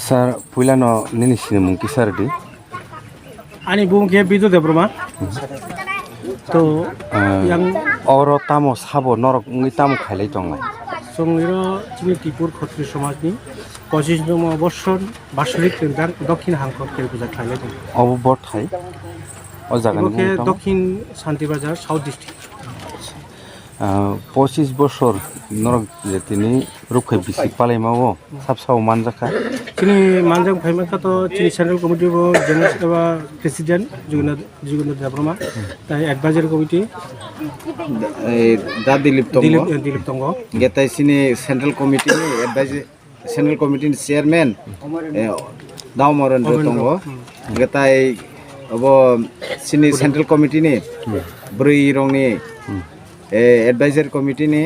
Sir, puilano nini sini mungkin sir di. Ani bungke bidu de broma. To yang Oro tamu sabo norok ngi tamu khalai tonglai. Songira chini Tripur Kshatriya Samaj ni 25 বছর বার্ষিক দক্ষিণ হাঙ্কর পূজা খাইলে অবু বট খাই ও জায়গা দক্ষিণ Shantibazar south district 25 বছর নরক যে তিনি রুখে বিসি পালাইমাও সাবসাও মানজাখা তিনি মানজাং ফাইমাখা তো চিনি সেন্ট্রাল কমিটি জেনারেল এবা প্রেসিডেন্ট যুগেন্দ্র দেববর্মা তাই অ্যাডভাইজারি কমিটি দা দিলীপ তঙ্গ গেতাই সিনি central committee advisory central committee chairman दावमरन दंग गताय अब सिनी सेंट्रल कमिटी नि ब्रै रंनि एडवाइजर कमिटी नि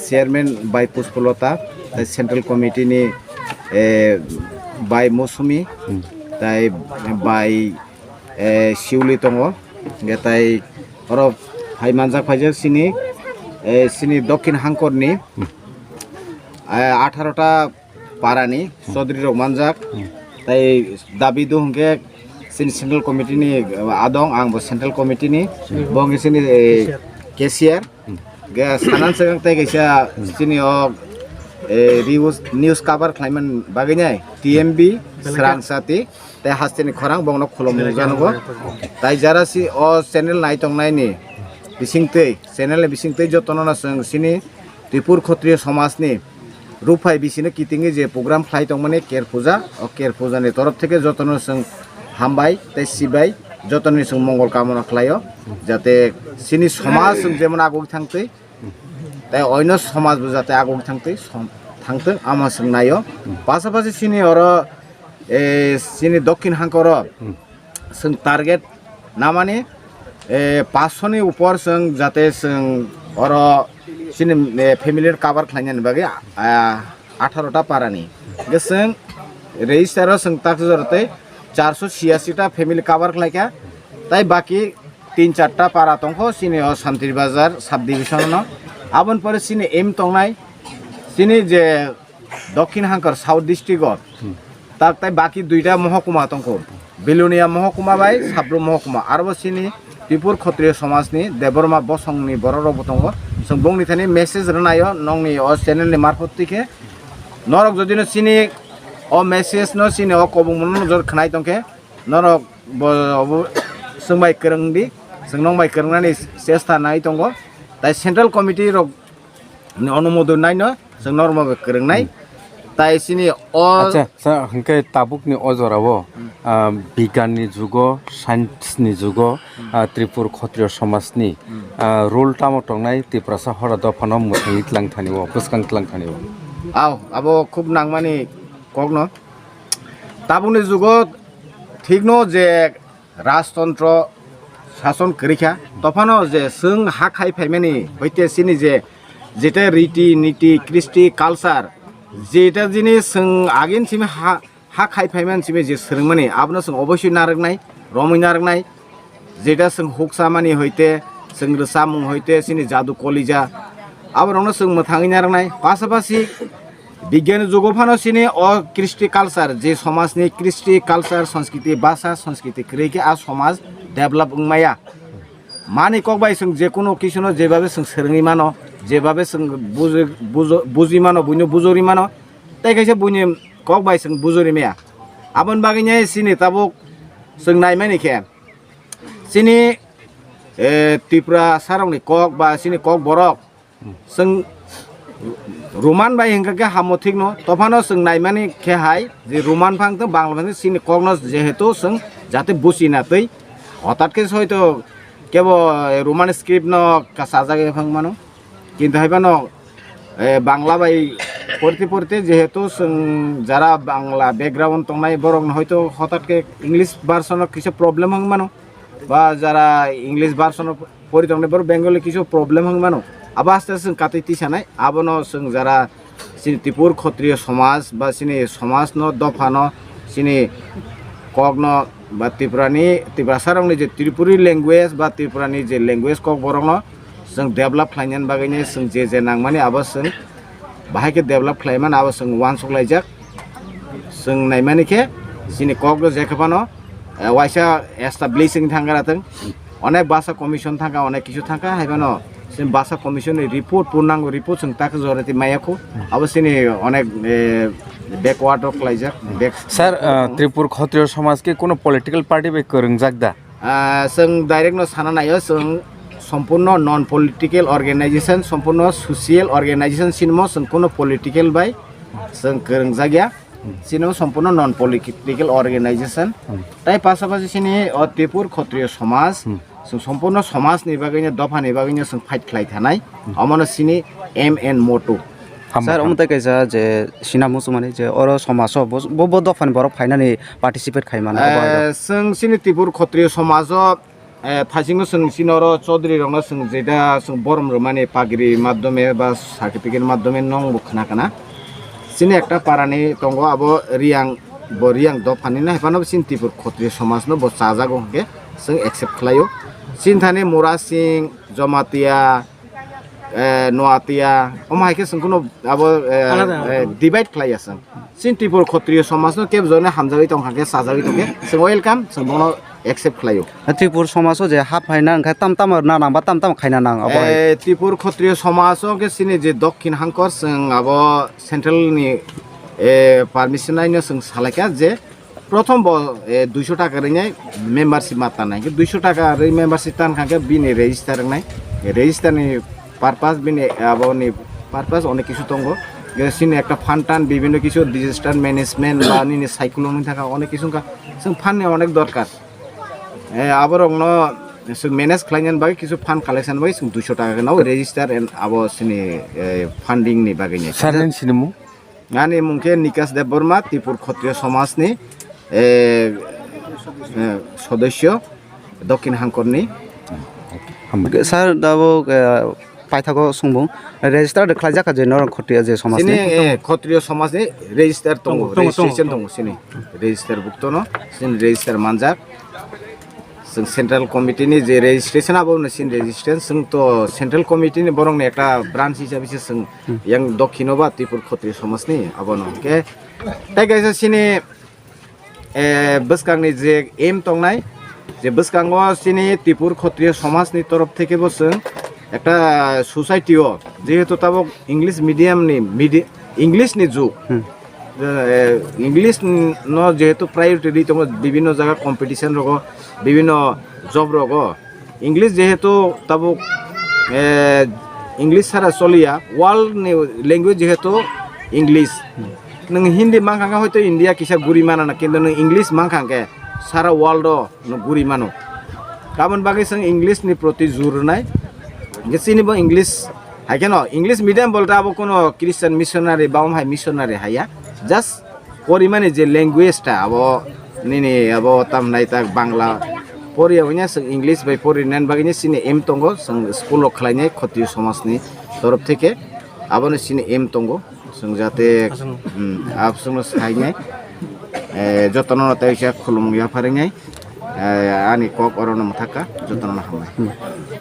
चेयरमैन बाय पुष्पलता सेंट्रल कमिटी नि बाय मौसुमी ताय बाय शिवली दंग गताय और फाइमानजा फाइजा सिनी दक्षिण हांकरनि 18টা পারানি চৌধুরী রহমানজাক তাই দাবি দুহকে সেন্ট্রাল কমিটিনি আদং আংবো সেন্ট্রাল কমিটিনি বঙ্গিসিনি কেসিআর সানান সেগাং তাই গেছা সিনি নিউজ কভার ক্লাইমান বাগিনাই টিএমবি স্রাংসাতি তাই হাস্তেনি খরাং বংন খলম জানগো তাই যারা সি ও চ্যানেল নাই তংনাইনি বিসিংতৈ চ্যানেল বিসিংতৈ যতননা সিনি त्रिपुर क्षत्रिय समाजनि रूपाय बिसिनो कितिंगे जे प्रोग्राम फ्लाइट माने केर पूजा और केर पूजानि तरफ থেকে যতন जों हामबाय ताइ सिबाय যতननि जों मंगल कामना खालायो जाते सिनि समाज जेमन आगोग थांतै ताइ अयन समाजबो जाते आगोग थांथों आमा जों नायो पासापासि सिनि और सिनि दक्षिण हांकर जों टारगेट ना माने 500 नि ऊपर जों जाते जों और सिनि फेमिलिर कवर खालायनायनि बागै 18টা पारानि जों रेजिस्टाराव जों ताकि जरते 486টা फेमिलि कवर खालायखा ताइ बाकी 3-4टा पारा दंखो सिनि शान्तिबाजार साब डिभिजन आबन परे सिनि एम तंनाय सिनि जे दक्षिण हांकर साउथ डिस्ट्रिक्ट ताक ताइ बाकी 2टा महकुमा दंखो बेलुनिया महकुमा बाय साब्रु महकुमा आरो सिनि त्रिपुर क्षत्रिय समाजनि देबबर्मा बसंनि बररब दंगो जों बुंनि थानि मेसेज रनायो नंनि अ चेनेलनि मार्फतथिके नरक जदिनो सिनि अ मेसेज न सिनि अ कबुंमन नजर खनाय दंके नरक सोंबाय करंदि जों नंबाय करंनानि चेष्टा नाय दंगो ताइ सेंट्रल कमिटि रक अनुमोदन नायनो जों नरमाबो करंनाय ताइ सिनि अ अच्छा सर हंके ताबुकनि अजरावो बिगियाननि जुगो साइन्सनि जुगो त्रिपुर क्षत्रिय समाजनि रुल तामो टंनाय तिप्रासा हरा दफानो मुथांनि क्लां थानिवो बसकां क्लां थानिवो आव आबो खूब नांमानि कगनो ताबुनि जुगो ठीकनो जे राजतंत्र शासन करिखा तफानो जे जों हा खाइ फाइमानि हयते सिनि जे जेते रीति नीति कृष्टि कालचार जेटा जिनिस जों आगेन सिम हा खाइ फाइमान सिम जे सोलोंमानि आबनो जों अबश्य नारगनाय रमै नारगनाय जेटा जों हुकसा मानि हयते जों रसामुं हयते सिनि जादु कलिजा आबरनो जों मोथाङै नारगनाय पासापासि बिगियान जुगोफानो सिनि अ कृष्टि कालचार जे समाजनि कृष्टि कालचार संस्कृति भाषा संस्कृति क्रिके आ समाज डेभलप माया मानि कबाय जों जेकुनो किसुनो जेबाबे जों सोलोङै मानो जेबाबे जों बुजि मानो बुनो बुजरि मानो ताइ खायसे बुनि कबाय जों बुजरि माया आबन बागैने सिनि ताबुक जों नायमानिखे सिनि त्रिपुरा सारावनि कक बा सिनि कक बरक जों रोमान बाय हिंगाके हामो ठीक न तफानो जों नायमानि खेहाय जे रोमान फांतो बांला फांतो सिनि ककनो जेहेतु जों जाते बुसिनातै हठाৎকে হয়তো কেব रोमान स्क्रिप्ट न साजागे फां मानो কিন্তু হাইবানো বাংলা বাই পড়তে পড়তে যেহেতু যারা বাংলা ব্যাকগ্রাউন্ড তংনাই বরং হয়তো হঠাৎকে ইংলিশ ভার্সনের কিছু প্রবলেম হং মানো বা যারা ইংলিশ ভার্সনের পড়ি তংনাই বড় বেঙ্গলি কিছু প্রবলেম হং মানো আবার আস্তে আস্তে কাটাইতি সানাই আবনো যারা সিনি ত্রিপুর ক্ষত্রিয় সমাজ বা সিনি সমাজ ন দফা ন সিনি কগ্ন বা ত্রিপুরাসারंनि जे त्रिपुरी लैंग्वेज बा त्रिपुरानि जे लैंग्वेज कक बरंनो जों डेभलप खालामनायनि बागैनो जों जे नांमानि आबो जों बाहायके डेभलप खालामनानै आबो जों वान सकलायजाक जों नायमानिके जोंनि कक जेखबानो वाइसा एस्टाब्लिशिं थांगाराथों अनेक भाषा कमिशन थांगा अनेक किछु थांगा हायबानो जों भाषा कमिशन रिपोर्ट पूर्णांग रिपोर्ट जों ताक जरति मायाखौ आबो जोंनि अनेक बैकवार्ड खालायजाक স্যার ত্রিপুর ক্ষত্রিয় সমাজকে কোনো পলিটিক্যাল পার্টি বে করংজাক दा जों डाइरेक्ट न साना नायो जों सम्पूर्ण नन पलिटिकल अर्गेनाइजेशन सम्पूर्ण सोशियल अर्गेनाइजेशन सिनेमा जों कोनो पलिटिकल बाय जों करंजागिया सिनेमा सम्पूर्ण नन पलिटिकल अर्गेनाइजेशन ताई पासापासि सिनि त्रिपुर क्षत्रिय समाज जों सम्पूर्ण समाजनि बागैनो दफानि बागैनो जों फाइट खालाय थानाय अमनो सिनि एम एन मोटो স্যার অমতে কাইসা যে সিনা মুসলমানি যে অর সমাজ বব দফান বড় ফাইনালি পার্টিসিপেট খাইমান जों सिनि त्रिपुर क्षत्रिय समाज थाइसिंनो जों सिनर चौधरी रंनो जों जेदा जों बरम माने पागिरि माध्यमे बा सार्टिफिकेट माध्यमे नं बुखना सिनि एकटा पारानि तंगो आबो रियां दफानि ना हेफानो सिन त्रिपुर क्षत्रिय समाज नो ब साजागो के जों एक्सेप्ट खालायो सिन थाने मोरा सिं जमातिया नोआतिया अमायके जों कोनो आबो डिवाइड खालायासों सिन त्रिपुर क्षत्रिय समाज नो केब जने हामजागै तंखाके साजागै तंके जों वेलकाम जों बनो एक्सेप्ट खालायो ত্রিপুর সমাজ যে হাফ ফাইনা ओंखाय ताम ना नांबा ताम खायना नां त्रिपुर क्षत्रिय समाज के सिनि जे दक्षिण हांकर जों आबो सेंट्रेलनि पारमिशन नायनो जों सालायका जे प्रथम 200 टाका रैनाय मेम्बारशिप मातानाय 200 टाका रै मेम्बारशिप तानखाके बिनि रेजिस्टार रेजिस्टारनि पारपास बिनि आबोनि पारपास अनेक किछु दंगो सिनि एकटा फान्ड टान विभिन्न किछु डिजास्टार मैनेजमेंट बा निनि साइक्लोननि थाखाय अनेक किछु जों फान्डनि अनेक दरकार आबरंनो जों मेनेज खालायनायनि बागै किछु फान्ड कालेक्शन बागै जों 200 टाका नाव रेजिस्टार एन्ड आबो सिनि फान्डिंनि बागैनि सारनि सिनेमु आंनि मुंखे निकास देब बर्मा त्रिपुर क्षत्रिय समाजनि सदस्य दक्षिण हांकरनि স্যার দাবো पाइथाको सुंबुं रेजिस्टार खालाय जाखा जे नर खटिया जे समाजनि क्षत्रिय समाजनि रेजिस्टार दङ रेजिस्ट्रेशन दङ सिनि रेजिस्टार बुक्तनो सिन रेजिस्टार मानजाक जों सेंट्रल कमिटिनि जे रेजिस्ट्रेशन आबो सिन रेजिस्ट्रेशन जों तो सेंट्रल कमिटिनि बरंनि एकटा ब्रान्च हिसाबैसो जों यां दक्षिणबा त्रिपुर क्षत्रिय समाजनि आबनो के ताइगायसा सिनि बसकांनि जे एम तंनाय जे बसकांगो सिनि त्रिपुर क्षत्रिय समाजनि तरफ থেকে जों একটা সোসাইটিও যেহেতু তাবো ইংলিশ মিডিয়ামনি ইংলিশনি যুগ इंग्लिश न जेहेतु प्रायोरिटी दी तो विभिन्न जगह कम्पिटिशन रगो विभिन्न जब रगो इंग्लिश जेहेतु तब इंग्लिश सारा चलिया वर्ल्ड लैंग्वेज जेहेतु इंग्लिश नों हिंदी मांखांगा हयतो इंडिया किसा गुरी माना ना किन्तु नों इंग्लिश मांखांगे सारा वर्ल्ड नो गुरी मानो गाबोन बागै जों इंग्लिश नि प्रति जुरनाय गेसिनिबो इंग्लिश हायकेनो इंग्लिश मीडियम बोलता अब कोनो क्रिश्चियन मिशनारि बाउम हाय मिशनारि हाया जस्ट परिमाने जे लैंग्वेज ता अब निनि अब ताम नायता बांला परियावnya जों इंग्लिश बाय परिनान बागैनि सिनि एम तंगो जों स्कुल खालायनाय क्षत्रिय समाजनि तरफ থেকে आबनो सिनि एम तंगो जों जाते आपसंनो सायनाय जतन नायसा खुलुमया फारिनाय आनि कक अरन मथाका जतन हामनाय